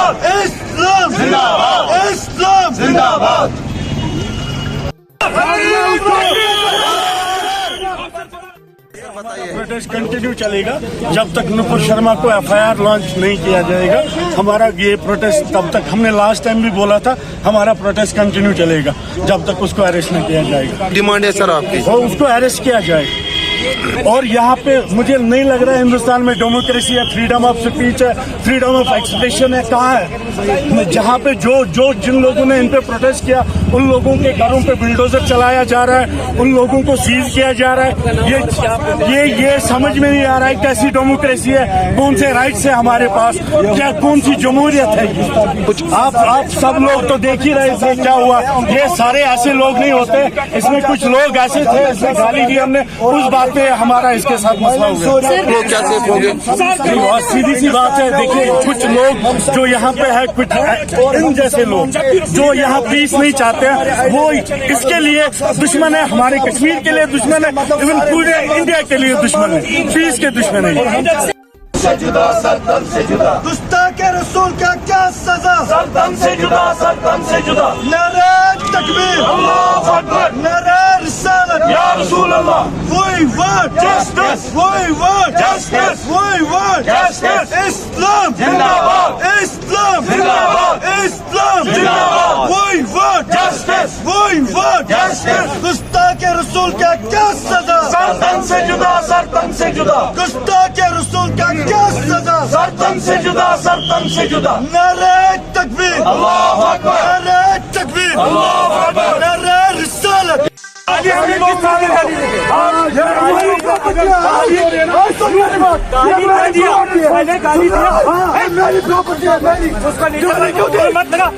اسلام زندہ باد، اسلام زندہ باد۔ پروٹیسٹ کنٹینیو چلے گا جب تک نپر شرما کو FIR لانچ نہیں کیا جائے گا۔ ہمارا یہ پروٹیسٹ تب تک، ہم نے لاسٹ ٹائم بھی بولا تھا، ہمارا پروٹیسٹ کنٹینیو چلے گا جب تک اس کو اریسٹ نہ کیا جائے گا۔ ڈیمانڈ ہے سر آپ کی؟ اور اس کو اریسٹ کیا جائے۔ اور یہاں پہ مجھے نہیں لگ رہا ہے ہندوستان میں ڈیموکریسی ہے، فریڈم آف اسپیچ ہے، فریڈم آف ایکسپریشن ہے، کہاں ہے؟ جہاں پہ جن لوگوں نے ان پہ پروٹیسٹ کیا ان لوگوں کے گھروں پہ بلڈوزر چلایا جا رہا ہے، ان لوگوں کو سیز کیا جا رہا ہے۔ یہ سمجھ میں نہیں آ رہا ہے کیسی ڈیموکریسی ہے، کون سے رائٹس ہے ہمارے پاس، کیا کون سی جمہوریت ہے؟ آپ سب لوگ تو دیکھ ہی رہے تھے کیا ہوا۔ یہ سارے ایسے لوگ نہیں ہوتے، اس میں کچھ لوگ ایسے تھے، اس میں گالی دی ہم نے، اس بات پہ ہمارا اس کے ساتھ مسئلہ ہو گیا۔ لوگ کیا سیف ہوں گے؟ بہت سیدھی سی بات ہے، دیکھیے کچھ لوگ جو یہاں پہ ہے، کچھ ان جیسے لوگ جو یہاں پیس نہیں چاہتے ہیں، وہ اس کے لیے دشمن ہے، ہمارے کشمیر کے لیے دشمن ہے، ایون پورے انڈیا کے لیے دشمن ہے، پیس کے دشمن ہے۔ سے جدا، سرتن سے جدا، گستاخ رسول کا کیا سزا؟ سرتن سے جدا، سرتن سے جدا۔ نعرہ تکبیر، اللہ اکبر، نعرہ رسالت، یا رسول اللہ۔ وہی ورڈ جسٹس، وہی ورڈ جسٹس، وہی ورڈ جسٹس۔ اسلام زندہ باد، اسلام زندہ باد، اسلام زندہ باد۔ وہی ورڈ جسٹس، وہی ورڈ جسٹس۔ گستاخ رسول کا کیا سزا؟ سرتن سے جدا، سرتن سے جدا۔ گستاخ رسول کا کیا سزا؟ سرتن سے جدا، سرتن سے جدا۔ نعرہ تکبیر، اللہ اکبر، نعرہ تکبیر، اللہ اکبر، نعرہ رسالت۔ مت لگا